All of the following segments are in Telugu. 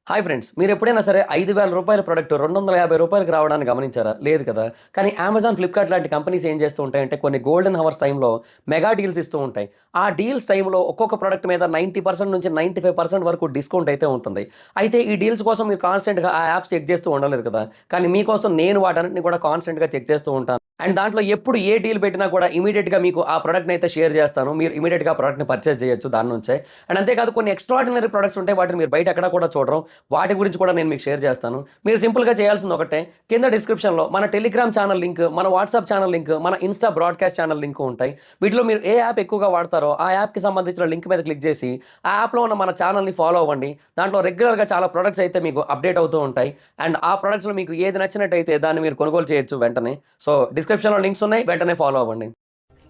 హాయ్ ఫ్రెండ్స్, మీరు ఎప్పుడైనా సరే రూ. 5,000 ప్రొడక్ట్ రూ. 250కి రావడాన్ని గమనించారా? లేదు కదా! కానీ అమెజాన్, ఫ్లిప్‌కార్ట్ లాంటి కంపెనీస్ ఏం చేస్తూ ఉంటాయంటే కొన్ని గోల్డెన్ హవర్స్ టైమ్‌లో మెగా డీల్స్ ఇస్తూ ఉంటాయి. ఆ డీల్స్ టైమ్‌లో ఒక్కొక్క ప్రొడక్ట్ మీద 90% నుంచి 95% వరకు డిస్కౌంట్ అయితే ఉంటుంది. అయితే ఈ డీల్స్ కోసం మీరు కాన్స్టెంట్‌గా ఆ యాప్స్ చెక్ చేస్తూ ఉండలేరు కదా! కానీ మీకోసం నేను వాటన్నిటిని కూడా కాన్స్టెంట్‌గా చెక్ చేస్తూ ఉంటాను. అండ్ దాంట్లో ఎప్పుడు ఏ డీల్ పెట్టినా కూడా ఇమ్మీడియేట్‌గా మీకు ఆ ప్రొడక్ట్‌ని అయితే షేర్ చేస్తాను. మీరు ఇమ్మీడియేట్‌గా ఆ ప్రొడక్ట్‌ని పర్చేజ్ చేయొచ్చు దాని నుంచే. అండ్ అంతేకాదు కొన్ని ఎక్స్ట్రార్డినరీ ప్రొడక్ట్స్ ఉంటాయి. వాటిని మీరు బయట ఎక్కడా కూడా చూడరు. వాటి గురించి కూడా నేను మీకు షేర్ చేస్తాను. మీరు సింపుల్‌గా చేయాల్సింది ఒకటే, కింద డిస్క్రిప్షన్‌లో మన టెలిగ్రామ్ ఛానల్ లింక్, మన వాట్సాప్ ఛానల్ లింక్, మన ఇన్‌స్టా బ్రాడ్‌కాస్ట్ ఛానల్ లింక్ ఉంటాయి. వీటిలో మీరు ఏ యాప్ ఎక్కువగా వాడతారో ఆ యాప్‌కి సంబంధించిన లింక్ మీద క్లిక్ చేసి, ఆ యాప్‌లో ఉన్న మన ఛానల్‌ని ఫాలో అవ్వండి. దాంట్లో రెగ్యులర్‌గా చాలా ప్రొడక్ట్స్ అయితే మీకు అప్డేట్ అవుతూ ఉంటాయి. అండ్ ఆ ప్రొడక్ట్స్‌లో మీకు ఏది నచ్చినట్టయితే దాన్ని మీరు కొనుగోలు చేయొచ్చు వెంటనే. సో డిస్క్రిప్షన్‌లో లింక్స్ ఉన్నాయి. వెంటనే ఫాలో అవ్వండి.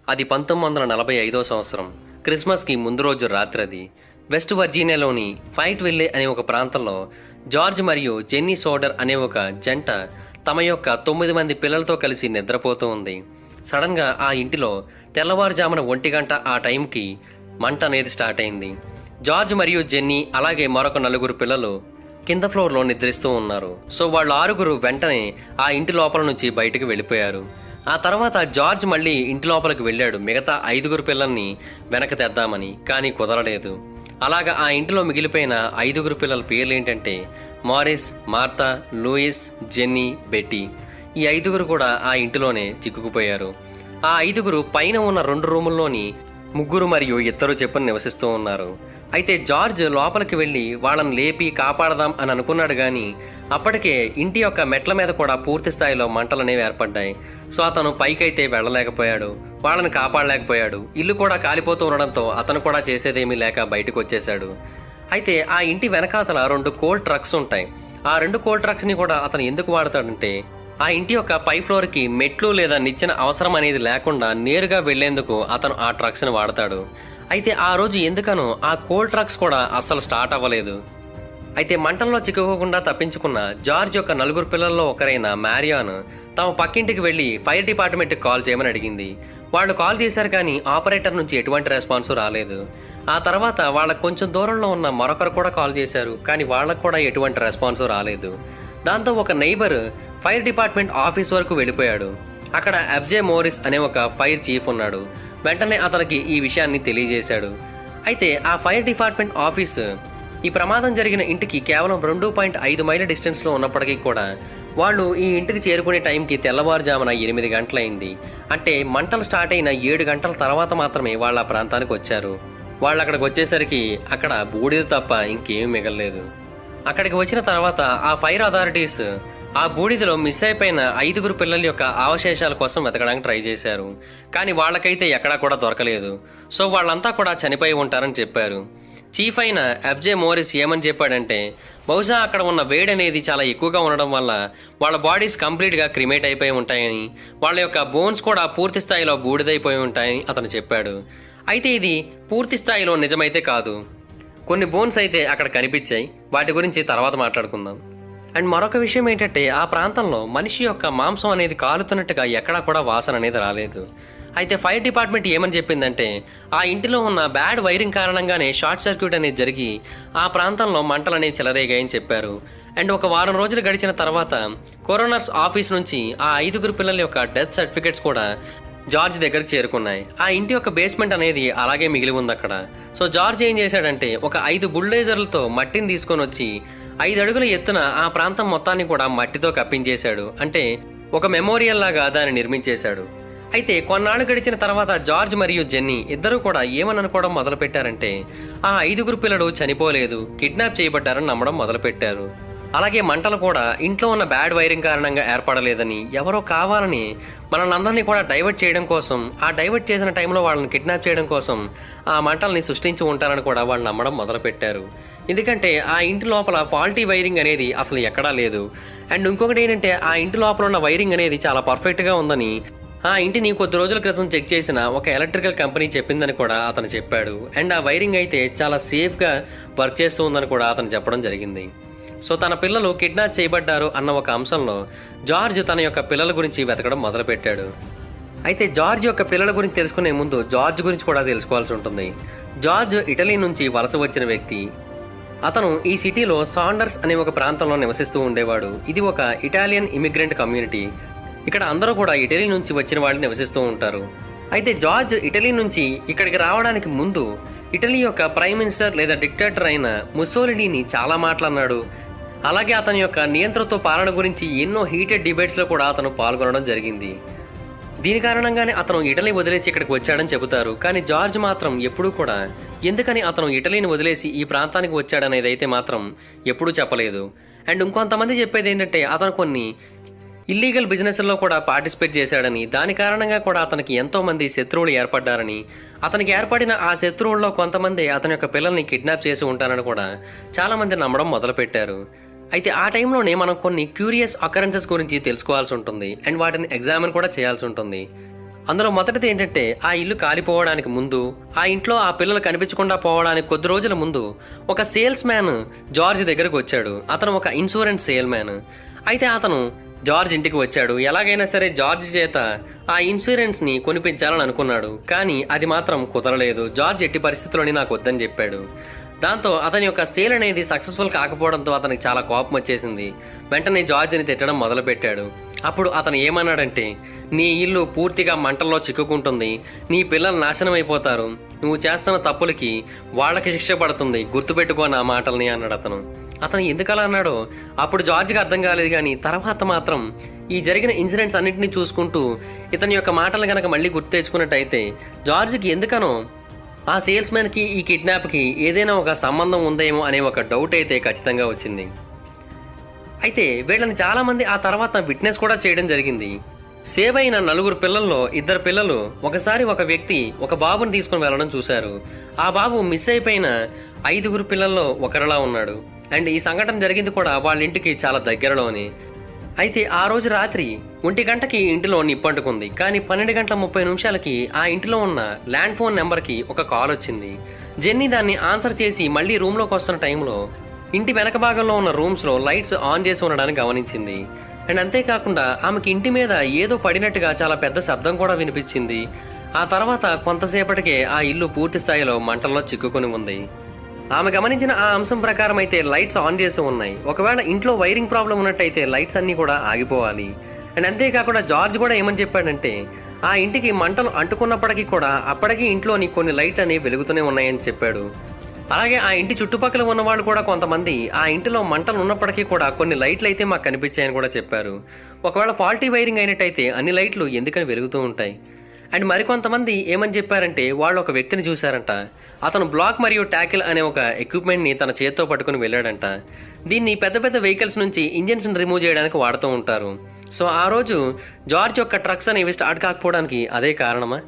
అది 1945 సంవత్సరం క్రిస్మస్కి ముందు రోజు రాత్రి. అది వెస్ట్ వర్జీనియాలోని ఫైట్ విల్లే అనే ఒక ప్రాంతంలో జార్జ్ మరియు జెన్నీ సోడర్ అనే ఒక జంట తమ యొక్క 9 మంది పిల్లలతో కలిసి నిద్రపోతూ ఉంది. సడన్గా ఆ ఇంటిలో తెల్లవారుజామున 1 గంట ఆ టైంకి మంట అనేది స్టార్ట్ అయింది. జార్జ్ మరియు జెన్నీ అలాగే మరొక 4 పిల్లలు కింద ఫ్లోర్లో నిద్రిస్తూ ఉన్నారు. సో వాళ్ళు 6 వెంటనే ఆ ఇంటి లోపల నుంచి బయటకు వెళ్ళిపోయారు. ఆ తర్వాత జార్జ్ మళ్ళీ ఇంటి లోపలికి వెళ్ళాడు మిగతా 5 పిల్లల్ని వెనక తెద్దామని, కానీ కుదరలేదు. అలాగా ఆ ఇంటిలో మిగిలిపోయిన 5 పిల్లల పేర్లు ఏంటంటే Morris, Martha, Louis, Jenny, Betty. ఈ 5 కూడా ఆ ఇంటిలోనే చిక్కుకుపోయారు. ఆ 5 పైన ఉన్న 2 రూముల్లోని 3 మరియు 2 చెప్పున నివసిస్తూ ఉన్నారు. అయితే జార్జ్ లోపలికి వెళ్ళి వాళ్ళని లేపి కాపాడదాం అని అనుకున్నాడు, కానీ అప్పటికే ఇంటి యొక్క మెట్ల మీద కూడా పూర్తి స్థాయిలో మంటలనేవి ఏర్పడ్డాయి. సో అతను పైకైతే వెళ్ళలేకపోయాడు, వాళ్ళని కాపాడలేకపోయాడు. ఇల్లు కూడా కాలిపోతూ ఉండడంతో అతను కూడా చేసేదేమీ లేక బయటకు వచ్చేశాడు. అయితే ఆ ఇంటి వెనకాతల 2 కోల్ ట్రక్స్ ఉంటాయి. ఆ 2 కోల్ ట్రక్స్ని కూడా అతను ఎందుకు వాడతాడంటే ఆ ఇంటి యొక్క పై ఫ్లోర్కి మెట్లు లేదా నిచ్చెన అవసరం అనేది లేకుండా నేరుగా వెళ్లేందుకు అతను ఆ ట్రక్స్ని వాడతాడు. అయితే ఆ రోజు ఎందుకనో ఆ కోల్ ట్రక్స్ కూడా అస్సలు స్టార్ట్ అవ్వలేదు. అయితే మంటల్లో చిక్కుకోకుండా తప్పించుకున్న జార్జ్ యొక్క 4 పిల్లల్లో ఒకరైన మ్యారియాన్ తమ పక్కింటికి వెళ్లి ఫైర్ డిపార్ట్మెంట్కి కాల్ చేయమని అడిగింది. వాళ్ళు కాల్ చేశారు, కానీ ఆపరేటర్ నుంచి ఎటువంటి రెస్పాన్స్ రాలేదు. ఆ తర్వాత వాళ్ళకు కొంచెం దూరంలో ఉన్న మరొకరు కూడా కాల్ చేశారు, కానీ వాళ్ళకు కూడా ఎటువంటి రెస్పాన్స్ రాలేదు. దాంతో ఒక నైబర్ ఫైర్ డిపార్ట్మెంట్ ఆఫీస్ వరకు వెళ్ళిపోయాడు. అక్కడ ఎఫ్జే మోరిస్ అనే ఒక ఫైర్ చీఫ్ ఉన్నాడు. వెంటనే అతనికి ఈ విషయాన్ని తెలియజేశాడు. అయితే ఆ ఫైర్ డిపార్ట్మెంట్ ఆఫీస్ ఈ ప్రమాదం జరిగిన ఇంటికి కేవలం 2.5 మైళ్ళ డిస్టెన్స్లో ఉన్నప్పటికీ కూడా వాళ్ళు ఈ ఇంటికి చేరుకునే టైంకి తెల్లవారుజామున 8 గంటలైంది. అంటే మంటలు స్టార్ట్ అయిన 7 గంటల తర్వాత మాత్రమే వాళ్ళ ప్రాంతానికి వచ్చారు. వాళ్ళు అక్కడికి వచ్చేసరికి అక్కడ బూడిద తప్ప ఇంకేం మిగలలేదు. అక్కడికి వచ్చిన తర్వాత ఆ ఫైర్ అథారిటీస్ ఆ బూడిదలో మిస్ అయిపోయిన 5 పిల్లల యొక్క అవశేషాల కోసం వెతకడానికి ట్రై చేశారు, కానీ వాళ్ళకైతే ఎక్కడా కూడా దొరకలేదు. సో వాళ్ళంతా కూడా చనిపోయి ఉంటారని చెప్పారు. చీఫ్ అయిన ఎఫ్జే మోరిస్ ఏమని చెప్పాడంటే బహుశా అక్కడ ఉన్న వేడి అనేది చాలా ఎక్కువగా ఉండడం వల్ల వాళ్ళ బాడీస్ కంప్లీట్గా క్రిమేట్ అయిపోయి ఉంటాయని, వాళ్ళ యొక్క బోన్స్ కూడా పూర్తి స్థాయిలో బూడిదైపోయి ఉంటాయని అతను చెప్పాడు. అయితే ఇది పూర్తి స్థాయిలో నిజమైతే కాదు. కొన్ని బోన్స్ అయితే అక్కడ కనిపించాయి, వాటి గురించి తర్వాత మాట్లాడుకుందాం. అండ్ మరొక విషయం ఏంటంటే ఆ ప్రాంతంలో మనిషి యొక్క మాంసం అనేది కాలుతున్నట్టుగా ఎక్కడా కూడా వాసన అనేది రాలేదు. అయితే ఫైర్ డిపార్ట్మెంట్ ఏమని చెప్పిందంటే ఆ ఇంటిలో ఉన్న బ్యాడ్ వైరింగ్ కారణంగానే షార్ట్ సర్క్యూట్ అనేది జరిగి ఆ ప్రాంతంలో మంటలు అనేవి చెలరేగాయని చెప్పారు. అండ్ ఒక వారం రోజులు గడిచిన తర్వాత కొరోనర్స్ ఆఫీస్ నుంచి ఆ 5 పిల్లల యొక్క డెత్ సర్టిఫికేట్స్ కూడా జార్జ్ దగ్గరకు చేరుకున్నాయి. ఆ ఇంటి యొక్క బేస్మెంట్ అనేది అలాగే మిగిలి ఉంది అక్కడ. సో జార్జ్ ఏం చేశాడంటే ఒక 5 బుల్డేజర్లతో మట్టిని తీసుకొని వచ్చి 5 అడుగుల ఎత్తున ఆ ప్రాంతం మొత్తాన్ని కూడా మట్టితో కప్పించేశాడు. అంటే ఒక మెమోరియల్ లాగా దాన్ని నిర్మించేశాడు. అయితే కొన్నాళ్ళు గడిచిన తర్వాత జార్జ్ మరియు జెన్నీ ఇద్దరూ కూడా ఏమని అనుకోవడం మొదలుపెట్టారంటే ఆ 5 పిల్లలు చనిపోలేదు, కిడ్నాప్ చేయబడ్డారని నమ్మడం మొదలుపెట్టారు. అలాగే మంటలు కూడా ఇంట్లో ఉన్న బ్యాడ్ వైరింగ్ కారణంగా ఏర్పడలేదని, ఎవరో కావాలని మనల్ని కూడా డైవర్ట్ చేయడం కోసం, ఆ డైవర్ట్ చేసిన టైంలో వాళ్ళని కిడ్నాప్ చేయడం కోసం ఆ మంటల్ని సృష్టించి ఉంటారని కూడా వాళ్ళు నమ్మడం మొదలుపెట్టారు. ఎందుకంటే ఆ ఇంటి లోపల ఫాల్టీ వైరింగ్ అనేది అసలు ఎక్కడా లేదు. అండ్ ఇంకొకటి ఏంటంటే ఆ ఇంటి లోపల ఉన్న వైరింగ్ అనేది చాలా పర్ఫెక్ట్గా ఉందని ఆ ఇంటిని కొద్ది రోజుల క్రితం చెక్ చేసిన ఒక ఎలక్ట్రికల్ కంపెనీ చెప్పిందని కూడా అతను చెప్పాడు. అండ్ ఆ వైరింగ్ అయితే చాలా సేఫ్గా వర్క్ చేస్తూ ఉందని కూడా అతను చెప్పడం జరిగింది. సో తన పిల్లలు కిడ్నాప్ చేయబడ్డారు అన్న ఒక అంశంలో జార్జ్ తన యొక్క పిల్లల గురించి వెతకడం మొదలుపెట్టాడు. అయితే జార్జ్ యొక్క పిల్లల గురించి తెలుసుకునే ముందు జార్జ్ గురించి కూడా తెలుసుకోవాల్సి ఉంటుంది. జార్జ్ ఇటలీ నుంచి వలస వచ్చిన వ్యక్తి. అతను ఈ సిటీలో సాండర్స్ అనే ఒక ప్రాంతంలో నివసిస్తూ ఉండేవాడు. ఇది ఒక ఇటాలియన్ ఇమిగ్రెంట్ కమ్యూనిటీ. ఇక్కడ అందరూ కూడా ఇటలీ నుంచి వచ్చిన వాళ్ళు నివసిస్తూ ఉంటారు. అయితే జార్జ్ ఇటలీ నుంచి ఇక్కడికి రావడానికి ముందు ఇటలీ యొక్క ప్రైమ్ మినిస్టర్ లేదా డిక్టేటర్ అయిన ముస్సోలినీని చాలా మాటలన్నాడు. అలాగే అతని యొక్క నియంతృత్వ పాలన గురించి ఎన్నో హీటెడ్ డిబేట్స్లో కూడా అతను పాల్గొనడం జరిగింది. దీని కారణంగానే అతను ఇటలీ వదిలేసి ఇక్కడికి వచ్చాడని చెబుతారు. కానీ జార్జ్ మాత్రం ఎప్పుడూ కూడా ఎందుకని అతను ఇటలీని వదిలేసి ఈ ప్రాంతానికి వచ్చాడనేది అయితే మాత్రం ఎప్పుడూ చెప్పలేదు. అండ్ ఇంకొంతమంది చెప్పేది ఏంటంటే అతను కొన్ని ఇల్లీగల్ బిజినెస్లో కూడా పార్టిసిపేట్ చేశాడని, దాని కారణంగా కూడా అతనికి ఎంతోమంది శత్రువులు ఏర్పడ్డారని, అతనికి ఏర్పడిన ఆ శత్రువుల్లో కొంతమంది అతని యొక్క పిల్లల్ని కిడ్నాప్ చేసి ఉంటారని కూడా చాలామంది నమ్మడం మొదలుపెట్టారు. అయితే ఆ టైంలోనే మనం కొన్ని క్యూరియస్ అకరెన్సెస్ గురించి తెలుసుకోవాల్సి ఉంటుంది అండ్ వాటిని ఎగ్జామిన్ కూడా చేయాల్సి ఉంటుంది. అందులో మొదటిది ఏంటంటే ఆ ఇల్లు కాలిపోవడానికి ముందు, ఆ ఇంట్లో ఆ పిల్లలు కనిపించకుండా పోవడానికి కొద్ది రోజుల ముందు ఒక సేల్స్ మ్యాన్ జార్జ్ దగ్గరకు వచ్చాడు. అతను ఒక ఇన్సూరెన్స్ సేల్ మ్యాన్. అయితే అతను జార్జ్ ఇంటికి వచ్చాడు. ఎలాగైనా సరే జార్జ్ చేత ఆ ఇన్సూరెన్స్ని కొనిపించాలని అనుకున్నాడు. కానీ అది మాత్రం కుదరలేదు. జార్జ్ ఎట్టి పరిస్థితుల్లోని నాకు వద్దని చెప్పాడు. దాంతో అతని యొక్క సేల్ అనేది సక్సెస్ఫుల్ కాకపోవడంతో అతనికి చాలా కోపం వచ్చేసింది. వెంటనే జార్జ్ని తిట్టడం మొదలుపెట్టాడు. అప్పుడు అతను ఏమన్నాడంటే, నీ ఇల్లు పూర్తిగా మంటల్లో చిక్కుకుంటుంది, నీ పిల్లలు నాశనం అయిపోతారు, నువ్వు చేస్తున్న తప్పులకి వాళ్ళకి శిక్ష పడుతుంది, గుర్తుపెట్టుకో నా మాటల్ని అన్నాడు అతను ఎందుకలా అన్నాడో అప్పుడు జార్జ్కి అర్థం కాలేదు. కానీ తర్వాత మాత్రం ఈ జరిగిన ఇన్సిడెంట్స్ అన్నింటినీ చూసుకుంటూ ఇతని యొక్క మాటలు కనుక మళ్ళీ గుర్తు తెచ్చుకున్నట్టయితే జార్జ్కి ఎందుకనో ఆ సేల్స్ మ్యాన్కి ఈ కిడ్నాప్కి ఏదైనా ఒక సంబంధం ఉందేమో అనే ఒక డౌట్ అయితే ఖచ్చితంగా వచ్చింది. అయితే వీళ్ళని చాలామంది ఆ తర్వాత విట్నెస్ కూడా చేయడం జరిగింది. సేవ్ అయిన 4 పిల్లల్లో 2 పిల్లలు ఒకసారి ఒక వ్యక్తి ఒక బాబుని తీసుకుని వెళ్ళడం చూశారు. ఆ బాబు మిస్ అయిపోయిన 5 పిల్లల్లో ఒకరిలా ఉన్నాడు. అండ్ ఈ సంఘటన జరిగింది కూడా వాళ్ళ ఇంటికి చాలా దగ్గరలోనే. అయితే ఆ రోజు రాత్రి 1 గంటకి ఇంటిలో నిప్పంటుకుంది. కానీ 12:30 ఆ ఇంటిలో ఉన్న ల్యాండ్ ఫోన్ నెంబర్కి ఒక కాల్ వచ్చింది. జెన్నీ దాన్ని ఆన్సర్ చేసి మళ్ళీ రూమ్లోకి వస్తున్న టైంలో ఇంటి వెనక భాగంలో ఉన్న రూమ్స్లో లైట్స్ ఆన్ చేసి ఉండడానికి గమనించింది. అండ్ అంతేకాకుండా ఆమెకి ఇంటి మీద ఏదో పడినట్టుగా చాలా పెద్ద శబ్దం కూడా వినిపించింది. ఆ తర్వాత కొంతసేపటికే ఆ ఇల్లు పూర్తి స్థాయిలో మంటల్లో చిక్కుకొని ఉంది. ఆమె గమనించిన ఆ అంశం ప్రకారం అయితే లైట్స్ ఆన్ చేసి ఉన్నాయి. ఒకవేళ ఇంట్లో వైరింగ్ ప్రాబ్లం ఉన్నట్టయితే లైట్స్ అన్నీ కూడా ఆగిపోవాలి. అండ్ అంతేకాకుండా జార్జ్ కూడా ఏమని చెప్పాడంటే ఆ ఇంటికి మంటలు అంటుకున్నప్పటికీ కూడా అప్పటికీ ఇంట్లోని కొన్ని లైట్లు అనేవి వెలుగుతూనే ఉన్నాయని చెప్పాడు. అలాగే ఆ ఇంటి చుట్టుపక్కల ఉన్నవాళ్ళు కూడా కొంతమంది ఆ ఇంటిలో మంటలు ఉన్నప్పటికీ కూడా కొన్ని లైట్లు అయితే మాకు కనిపించాయని కూడా చెప్పారు. ఒకవేళ ఫాల్టీ వైరింగ్ అయినట్టయితే అన్ని లైట్లు ఎందుకని వెలుగుతూ ఉంటాయి. అండ్ మరికొంతమంది ఏమని చెప్పారంటే వాళ్ళు ఒక వ్యక్తిని చూశారంట. అతను బ్లాక్ మరియు ట్యాకిల్ అనే ఒక ఎక్విప్మెంట్ని తన చేత్తో పట్టుకుని వెళ్ళాడంట. దీన్ని పెద్ద పెద్ద వెహికల్స్ నుంచి ఇంజిన్స్ని రిమూవ్ చేయడానికి వాడుతూ ఉంటారు. సో ఆ రోజు జార్జ్ యొక్క ట్రక్స్ అనేవి స్టార్ట్ కాకపోవడానికి అదే కారణమా?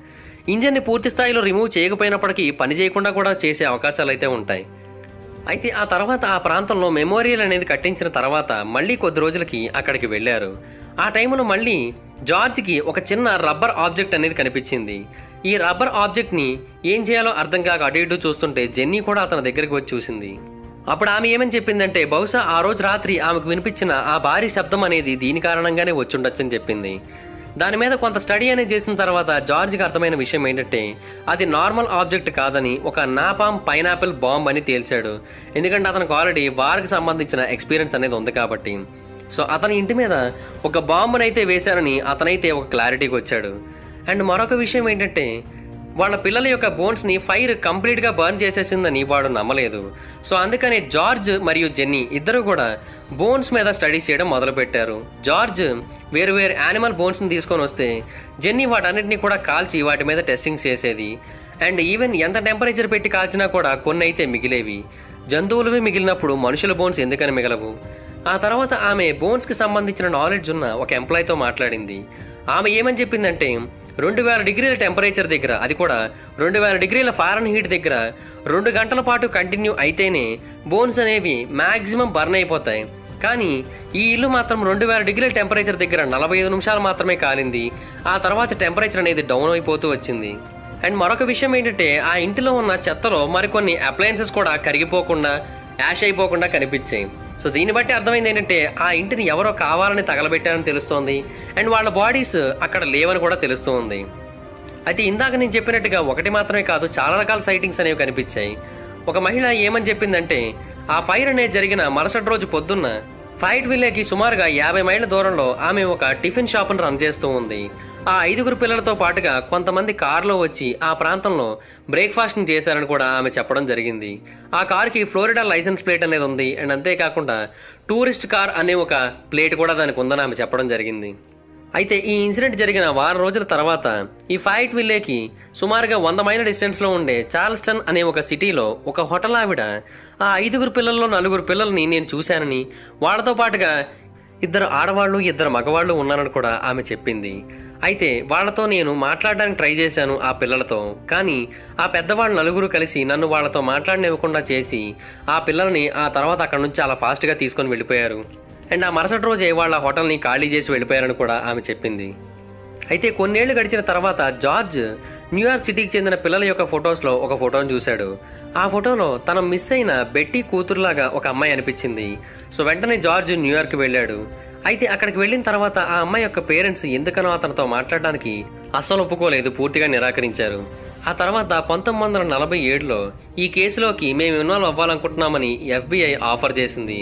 ఇంజిన్ని పూర్తి స్థాయిలో రిమూవ్ చేయకపోయినప్పటికీ పని చేయకుండా కూడా చేసే అవకాశాలు అయితే ఉంటాయి. అయితే ఆ తర్వాత ఆ ప్రాంతంలో మెమోరియల్ అనేది కట్టించిన తర్వాత మళ్ళీ కొద్ది రోజులకి అక్కడికి వెళ్ళారు. ఆ టైంలో మళ్ళీ జార్జ్కి ఒక చిన్న రబ్బర్ ఆబ్జెక్ట్ అనేది కనిపించింది. ఈ రబ్బర్ ఆబ్జెక్ట్ని ఏం చేయాలో అర్థం కాక అటు ఇటు చూస్తుంటే జెన్నీ కూడా అతని దగ్గరికి వచ్చి చూసింది. అప్పుడు ఆమె ఏమని చెప్పిందంటే బహుశా ఆ రోజు రాత్రి ఆమెకు వినిపించిన ఆ భారీ శబ్దం అనేది దీని కారణంగానే వచ్చుండొచ్చని చెప్పింది. దాని మీద కొంత స్టడీ అనేది చేసిన తర్వాత జార్జ్కి అర్థమైన విషయం ఏంటంటే అది నార్మల్ ఆబ్జెక్ట్ కాదని ఒక నాపామ్ పైనాపిల్ బాంబ్ అని తేల్చాడు. ఎందుకంటే అతనికి ఆల్రెడీ వార్కి సంబంధించిన ఎక్స్పీరియన్స్ అనేది ఉంది కాబట్టి. సో అతని ఇంటి మీద ఒక బాంబునైతే వేశారని అతనైతే ఒక క్లారిటీకి వచ్చాడు. అండ్ మరొక విషయం ఏంటంటే వాళ్ళ పిల్లల యొక్క బోన్స్ని ఫైర్ కంప్లీట్గా బర్న్ చేసేసిందని వాడు నమ్మలేదు. సో అందుకనే జార్జ్ మరియు జెన్నీ ఇద్దరు కూడా బోన్స్ మీద స్టడీస్ చేయడం మొదలుపెట్టారు. జార్జ్ వేరు వేరు యానిమల్ బోన్స్ని తీసుకొని వస్తే జెన్నీ వాటన్నిటిని కూడా కాల్చి వాటి మీద టెస్టింగ్ చేసేది. అండ్ ఈవెన్ ఎంత టెంపరేచర్ పెట్టి కాల్చినా కూడా కొన్ని అయితే మిగిలేవి. జంతువులవి మిగిలినప్పుడు మనుషుల బోన్స్ ఎందుకని మిగలవు? ఆ తర్వాత ఆమె బోన్స్కి సంబంధించిన నాలెడ్జ్ ఉన్న ఒక ఎంప్లాయీతో మాట్లాడింది. ఆమె ఏమని చెప్పిందంటే 2000 డిగ్రీల టెంపరేచర్ దగ్గర, అది కూడా 2000 డిగ్రీల ఫారెన్హీట్ దగ్గర 2 గంటల పాటు కంటిన్యూ అయితేనే బోన్స్ అనేవి మ్యాక్సిమం బర్న్ అయిపోతాయి. కానీ ఈ ఇల్లు మాత్రం 2000 డిగ్రీల టెంపరేచర్ దగ్గర 45 నిమిషాలు మాత్రమే కాలింది. ఆ తర్వాత టెంపరేచర్ అనేది డౌన్ అయిపోతూ వచ్చింది. అండ్ మరొక విషయం ఏంటంటే ఆ ఇంటిలో ఉన్న చెత్తలో మరికొన్ని అప్లయన్సెస్ కూడా కరిగిపోకుండా యాష్ అయిపోకుండా కనిపించాయి. సో దీన్ని బట్టి అర్థమైంది ఏంటంటే ఆ ఇంటిని ఎవరో కావాలని తగలబెట్టారని తెలుస్తోంది. అండ్ వాళ్ళ బాడీస్ అక్కడ లేవని కూడా తెలుస్తుంది. అయితే ఇందాక నేను చెప్పినట్టుగా ఒకటి మాత్రమే కాదు, చాలా రకాల సైటింగ్స్ అనేవి కనిపించాయి. ఒక మహిళ ఏమని చెప్పిందంటే ఆ ఫైర్ అనేది జరిగిన మరుసటి రోజు పొద్దున్న ఫైట్ విల్లేకి సుమారుగా 50 మైళ్ళ దూరంలో ఆమె ఒక టిఫిన్ షాప్ను రన్ చేస్తూ ఉంది. ఆ 5 పిల్లలతో పాటుగా కొంతమంది కారులో వచ్చి ఆ ప్రాంతంలో బ్రేక్ఫాస్ట్ని చేశారని కూడా ఆమె చెప్పడం జరిగింది. ఆ కారుకి ఫ్లోరిడా లైసెన్స్ ప్లేట్ అనేది ఉంది. అండ్ అంతేకాకుండా టూరిస్ట్ కార్ అనే ఒక ప్లేట్ కూడా దానికి ఉందని ఆమె చెప్పడం జరిగింది. అయితే ఈ ఇన్సిడెంట్ జరిగిన వారం రోజుల తర్వాత ఈ ఫైట్ విల్లేకి సుమారుగా 100 మైళ్ళ డిస్టెన్స్లో ఉండే చార్ల్స్టన్ అనే ఒక సిటీలో ఒక హోటల్ ఆవిడ ఆ 5 పిల్లల్లో 4 పిల్లల్ని నేను చూశానని, వాళ్ళతో పాటుగా 2 ఆడవాళ్ళు 2 మగవాళ్ళు ఉన్నారని కూడా ఆమె చెప్పింది. అయితే వాళ్ళతో నేను మాట్లాడడానికి ట్రై చేశాను ఆ పిల్లలతో, కానీ ఆ పెద్దవాళ్ళు 4 కలిసి నన్ను వాళ్ళతో మాట్లాడనివ్వకుండా చేసి ఆ పిల్లల్ని ఆ తర్వాత అక్కడ నుంచి చాలా ఫాస్ట్గా తీసుకొని వెళ్ళిపోయారు. అండ్ ఆ మరుసటి రోజే వాళ్ళ హోటల్ని ఖాళీ చేసి వెళ్ళిపోయారని కూడా ఆమె చెప్పింది. అయితే కొన్నేళ్లు గడిచిన తర్వాత జార్జ్ న్యూయార్క్ సిటీకి చెందిన పిల్లల యొక్క ఫొటోస్లో ఒక ఫోటోను చూశాడు. ఆ ఫోటోలో తన మిస్ అయిన బెట్టీ కూతురులాగా ఒక అమ్మాయి అనిపించింది. సో వెంటనే జార్జ్ న్యూయార్క్ వెళ్ళాడు. అయితే అక్కడికి వెళ్ళిన తర్వాత ఆ అమ్మాయి యొక్క పేరెంట్స్ ఎందుకనో అతనితో మాట్లాడడానికి అస్సలు ఒప్పుకోలేదు, పూర్తిగా నిరాకరించారు. ఆ తర్వాత 1947లో ఈ కేసులోకి మేము ఇన్వాల్వ్ అవ్వాలనుకుంటున్నామని FBI ఆఫర్ చేసింది.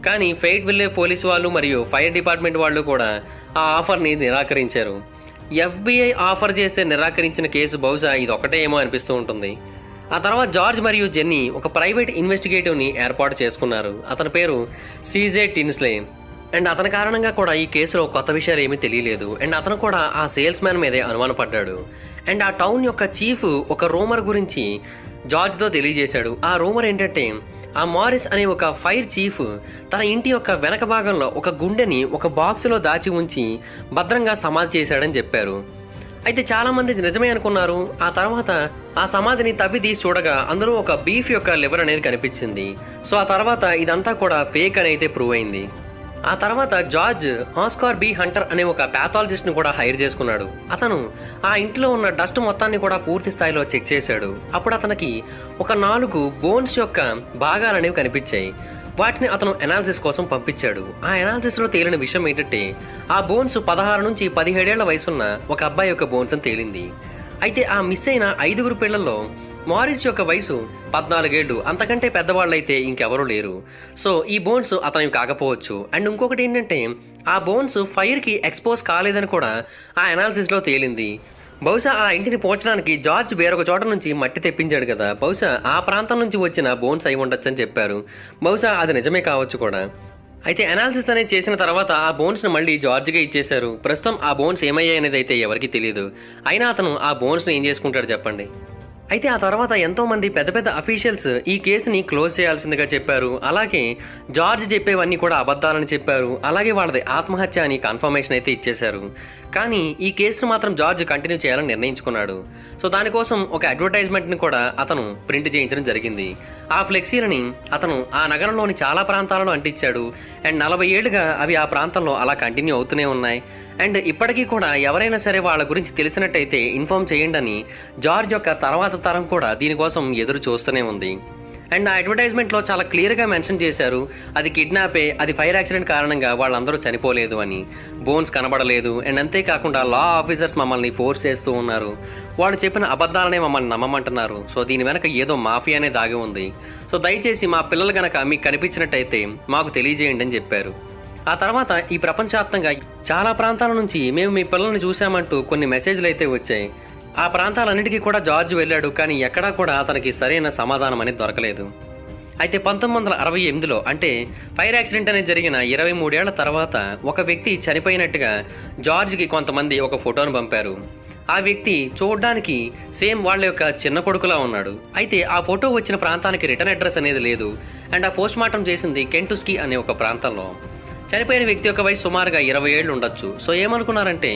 కానీ ఫైట్ విల్లే పోలీసు వాళ్ళు మరియు ఫైర్ డిపార్ట్మెంట్ వాళ్ళు కూడా ఆ ఆఫర్ని నిరాకరించారు. FBI ఆఫర్ చేస్తే నిరాకరించిన కేసు బహుశా ఇది ఒకటే ఏమో అనిపిస్తూ ఉంటుంది. ఆ తర్వాత జార్జ్ మరియు జెన్నీ ఒక ప్రైవేట్ ఇన్వెస్టిగేటివ్ని ఏర్పాటు చేసుకున్నారు. అతని పేరు CJ టిన్స్లే. అండ్ అతని కారణంగా కూడా ఈ కేసులో కొత్త విషయాలు ఏమీ తెలియలేదు. అండ్ అతను కూడా ఆ సేల్స్ మ్యాన్ మీదే అనుమానపడ్డాడు. అండ్ ఆ టౌన్ యొక్క చీఫ్ ఒక రూమర్ గురించి జార్జ్తో తెలియజేశాడు. ఆ రూమర్ ఏంటంటే ఆ మారిస్ అనే ఒక ఫైర్ చీఫ్ తన ఇంటి యొక్క వెనక భాగంలో ఒక గుండెని ఒక బాక్సులో దాచి ఉంచి భద్రంగా సమాధి చేశాడని చెప్పారు. అయితే చాలామంది నిజమే అనుకున్నారు. ఆ తర్వాత ఆ సమాధిని తవ్వి తీసి చూడగా అందులో ఒక బీఫ్ యొక్క లివర్ అనేది కనిపించింది. సో ఆ తర్వాత ఇదంతా కూడా ఫేక్ అని అయితే ప్రూవ్ అయింది. ఆ తర్వాత జార్జ్ ఆస్కార్ బి హంటర్ అనే ఒక ప్యాథాలజిస్ట్ని కూడా హైర్ చేసుకున్నాడు. అతను ఆ ఇంట్లో ఉన్న డస్ట్ మొత్తాన్ని కూడా పూర్తి స్థాయిలో చెక్ చేశాడు. అప్పుడు అతనికి ఒక 4 బోన్స్ యొక్క భాగాలు అనేవి కనిపించాయి. వాటిని అతను అనాలిసిస్ కోసం పంపించాడు. ఆ అనాలిసిస్లో తేలిన విషయం ఏంటంటే ఆ బోన్స్ 16 నుంచి 17 ఏళ్ల వయసున్న ఒక అబ్బాయి యొక్క బోన్స్ అని తేలింది. అయితే ఆ మిస్ అయిన 5 పిల్లల్లో మారిస్ యొక్క వయసు 14 ఏళ్ళు, అంతకంటే పెద్దవాళ్ళైతే ఇంకెవరూ లేరు. సో ఈ బోన్స్ అతనివి కాకపోవచ్చు. అండ్ ఇంకొకటి ఏంటంటే ఆ బోన్స్ ఫైర్కి ఎక్స్పోజ్ కాలేదని కూడా ఆ అనాలిసిస్లో తేలింది. బహుశా ఆ ఇంటిని పోల్చడానికి జార్జ్ వేరొక చోట నుంచి మట్టి తెప్పించాడు కదా, బహుశా ఆ ప్రాంతం నుంచి వచ్చిన బోన్స్ అయి ఉండొచ్చు అని చెప్పారు. బహుశా అది నిజమే కావచ్చు కూడా. అయితే అనాలిసిస్ అనేది చేసిన తర్వాత ఆ బోన్స్ని మళ్ళీ జార్జ్గా ఇచ్చేశారు. ప్రస్తుతం ఆ బోన్స్ ఏమయ్యాయి అనేది అయితే ఎవరికీ తెలియదు. అయినా అతను ఆ బోన్స్ని ఏం చేసుకుంటాడు చెప్పండి. అయితే ఆ తర్వాత ఎంతోమంది పెద్ద పెద్ద అఫీషియల్స్ ఈ కేసుని క్లోజ్ చేయాల్సిందిగా చెప్పారు. అలాగే జార్జ్ చెప్పేవన్నీ కూడా అబద్ధాలని చెప్పారు. అలాగే వాళ్ళది ఆత్మహత్య అని కన్ఫర్మేషన్ అయితే ఇచ్చేశారు. కానీ ఈ కేసును మాత్రం జార్జ్ కంటిన్యూ చేయాలని నిర్ణయించుకున్నాడు. సో దానికోసం ఒక అడ్వర్టైజ్మెంట్ని కూడా అతను ప్రింట్ చేయించడం జరిగింది. ఆ ఫ్లెక్సీలని అతను ఆ నగరంలోని చాలా ప్రాంతాలలో అంటించాడు. అండ్ 40 ఏళ్ళుగా అవి ఆ ప్రాంతంలో అలా కంటిన్యూ అవుతూనే ఉన్నాయి. అండ్ ఇప్పటికీ కూడా ఎవరైనా సరే వాళ్ళ గురించి తెలిసినట్టయితే ఇన్ఫార్మ్ చేయండి అని జార్జ్ యొక్క తర్వాత తరం కూడా దీనికోసం ఎదురు చూస్తూనే ఉంది. అండ్ ఆ అడ్వర్టైజ్మెంట్లో చాలా క్లియర్గా మెన్షన్ చేశారు, అది కిడ్నాపే, అది ఫైర్ యాక్సిడెంట్ కారణంగా వాళ్ళందరూ చనిపోలేదు అని. బోన్స్ కనబడలేదు. అండ్ అంతేకాకుండా లా ఆఫీసర్స్ మమ్మల్ని ఫోర్స్ చేస్తూ ఉన్నారు, వాళ్ళు చెప్పిన అబద్ధాలనే మమ్మల్ని నమ్మమంటున్నారు. సో దీని వెనక ఏదో మాఫియానే దాగి ఉంది. సో దయచేసి మా పిల్లలు గనక మీకు కనిపించినట్టయితే మాకు తెలియజేయండి అని చెప్పారు. ఆ తర్వాత ఈ ప్రపంచవ్యాప్తంగా చాలా ప్రాంతాల నుంచి మేము మీ పిల్లల్ని చూసామంటూ కొన్ని మెసేజ్లు అయితే వచ్చాయి. ఆ ప్రాంతాలన్నిటికీ కూడా జార్జ్ వెళ్ళాడు, కానీ ఎక్కడా కూడా అతనికి సరైన సమాధానం అనేది దొరకలేదు. అయితే 1968లో అంటే ఫైర్ యాక్సిడెంట్ అనేది జరిగిన 23 ఏళ్ల తర్వాత ఒక వ్యక్తి చనిపోయినట్టుగా జార్జ్కి కొంతమంది ఒక ఫోటోను పంపారు. ఆ వ్యక్తి చూడడానికి సేమ్ వాళ్ళ యొక్క చిన్న కొడుకులా ఉన్నాడు. అయితే ఆ ఫోటో వచ్చిన ప్రాంతానికి రిటర్న్ అడ్రస్ అనేది లేదు. అండ్ ఆ పోస్ట్ మార్టం చేసింది కెంటుస్కీ అనే ఒక ప్రాంతంలో. చనిపోయిన వ్యక్తి యొక్క వయసు సుమారుగా 20 ఏళ్ళు ఉండొచ్చు. సో ఏమనుకున్నారంటే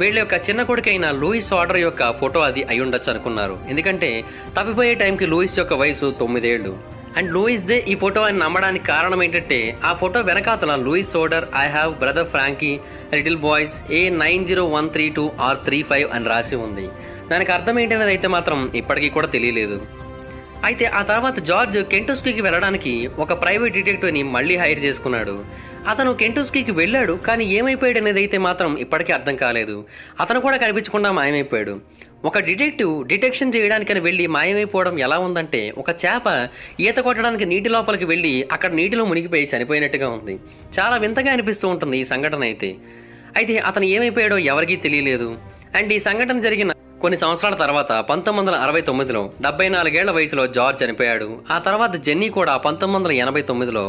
వీళ్ళ యొక్క చిన్న కొడుకైన లూయిస్ సోడర్ యొక్క ఫోటో అది అయి ఉండొచ్చు అనుకున్నారు. ఎందుకంటే తప్పిపోయే టైంకి లూయిస్ యొక్క వయసు 9 ఏళ్ళు. అండ్ లూయిస్దే ఈ ఫోటో అని నమ్మడానికి కారణం ఏంటంటే ఆ ఫోటో వెనకాతల Louis Soder, I have brother Frankie, little boys A90132R35 అని రాసి ఉంది. దానికి అర్థం ఏంటనేది అయితే మాత్రం ఇప్పటికీ కూడా తెలియలేదు. అయితే ఆ తర్వాత జార్జ్ కెంటుస్కీకి వెళ్ళడానికి ఒక ప్రైవేట్ డిటెక్టివ్ని మళ్ళీ హైర్ చేసుకున్నాడు. అతను కెంటుస్కీకి వెళ్ళాడు, కానీ ఏమైపోయాడు అనేది అయితే మాత్రం ఇప్పటికీ అర్థం కాలేదు. అతను కూడా కనిపించకుండా మాయమైపోయాడు. ఒక డిటెక్టివ్ డిటెక్షన్ చేయడానికని వెళ్ళి మాయమైపోవడం ఎలా ఉందంటే, ఒక చేప ఈత కొట్టడానికి నీటి లోపలికి వెళ్ళి అక్కడ నీటిలో మునిగిపోయి చనిపోయినట్టుగా ఉంది. చాలా వింతగా అనిపిస్తూ ఉంటుంది ఈ సంఘటన అయితే అతను ఏమైపోయాడో ఎవరికీ తెలియలేదు. అండ్ ఈ సంఘటన జరిగిన కొన్ని సంవత్సరాల తర్వాత 1969లో 74 ఏళ్ల వయసులో జార్జ్ చనిపోయాడు. ఆ తర్వాత జెన్నీ కూడా 1989లో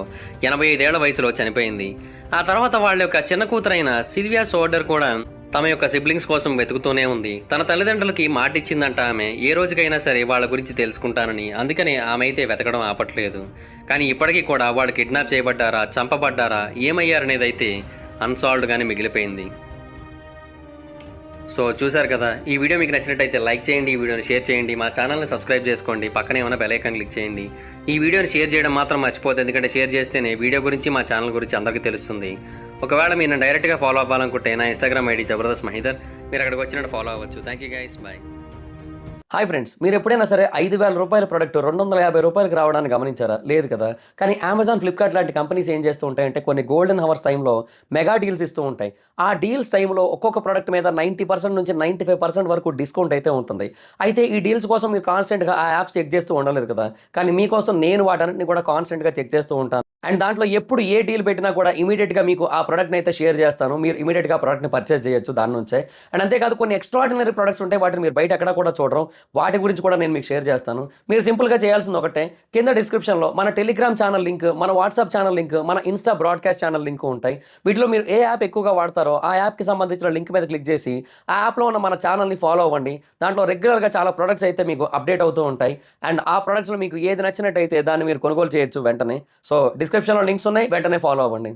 85 ఏళ్ల వయసులో చనిపోయింది. ఆ తర్వాత వాళ్ళ యొక్క చిన్న కూతురైన సిల్వియా సోడర్ కూడా తమ యొక్క సిబ్లింగ్స్ కోసం వెతుకుతూనే ఉంది. తన తల్లిదండ్రులకి మాటిచ్చిందంట ఆమె, ఏ రోజుకైనా సరే వాళ్ళ గురించి తెలుసుకుంటానని. అందుకనే ఆమె అయితే వెతకడం ఆపట్లేదు. కానీ ఇప్పటికీ కూడా వాళ్ళు కిడ్నాప్ చేయబడ్డారా, చంపబడ్డారా, ఏమయ్యారనేది అయితే అన్సాల్వ్డ్గానే మిగిలిపోయింది. సో చూసారు కదా, ఈ వీడియో మీకు నచ్చినట్టయితే లైక్ చేయండి, ఈ వీడియోని షేర్ చేయండి, మా ఛానల్ని సబ్స్క్రైబ్ చేసుకోండి, పక్కనే ఉన్న బెల్ ఐకాన్ క్లిక్ చేయండి. ఈ వీడియోని షేర్ చేయడం మాత్రం మర్చిపోద్దు, ఎందుకంటే షేర్ చేస్తేనే వీడియో గురించి మా ఛానల్ గురించి అందరికీ తెలుస్తుంది. ఒకవేళ మీరు నన్ను డైరెక్ట్గా ఫాలో అవ్వాలనుకుంటే నా ఇన్స్టాగ్రామ్ ఐడి జబర్దస్త్ మహీధర్, మీరు అక్కడికి వచ్చినట్టు ఫాలో అవ్వచ్చు. Thank you guys, bye. Hi friends, మీరు ఎప్పుడైనా సరే 5,000 రూపాయల ప్రొడక్ట్ 250 రూపాయలకి రావడానికి గమనించారా? లేదు కదా. కానీ అమెజాన్, ఫ్లిప్కార్ట్ లాంటి కంపెనీస్ ఏం చేస్తూ ఉంటాయంటే కొన్ని గోల్డెన్ హవర్స్ టైంలో మెగా డీల్స్ ఇస్తూ ఉంటాయి. ఆ డీల్స్ టైంలో ఒక్కొక్క ప్రొడక్ట్ మీద 90% నుంచి 95% వరకు డిస్కౌంట్ అయితే ఉంటుంది. అయితే ఈ డీల్స్ కోసం మీరు కాన్స్టెంట్గా ఆ యాప్స్ చెక్ చేస్తూ ఉండలేరు కదా. కానీ మీకోసం నేను వాటన్నిటిని కూడా కాన్స్టెంట్గా చెక్ చేస్తూ ఉంటాను. అండ్ దాంట్లో ఎప్పుడు ఏ డీల్ పెట్టినా కూడా ఇమీడియట్గా మీకు ఆ ప్రొడక్ట్ని అయితే షేర్ చేస్తాను. మీరు ఇమీడియట్గా ప్రొడక్ట్ని పర్చేస్ చేయొచ్చు దాని నుంచే. అండ్ అంతేకాదు కొన్ని ఎక్స్ట్రాడినరీ ప్రొడక్ట్స్ ఉంటాయి, వాటిని మీరు బయట ఎక్కడ కూడా చూడరు. వాటి గురించి కూడా నేను మీకు షేర్ చేస్తాను. మీరు సింపుల్గా చేయాల్సింది ఒకటే, కింద డిస్క్రిప్షన్లో మన టెలిగ్రామ్ ఛానల్ లింక్, మన వాట్సాప్ ఛానల్ లింక్, మన ఇన్స్టా బ్రాడ్కాస్ట్ ఛానల్ లింక్ ఉంటాయి. వీటిలో మీరు ఏ యాప్ ఎక్కువగా వాడతారో ఆ యాప్కి సంబంధించిన లింక్ మీద క్లిక్ చేసి ఆ యాప్లో ఉన్న మన ఛానల్ని ఫాలో అవ్వండి. దాంట్లో రెగ్యులర్గా చాలా ప్రొడక్ట్స్ అయితే మీకు అప్డేట్ అవుతూ ఉంటాయి. అండ్ ఆ ప్రొడక్ట్స్లో మీకు ఏది నచ్చినట్టయితే దాన్ని మీరు కొనుగోలు చేయొచ్చు వెంటనే. సో డిస్క్రిప్షన్లో లింక్స్ ఉన్నాయి, వెంటనే ఫాలో అవ్వండి.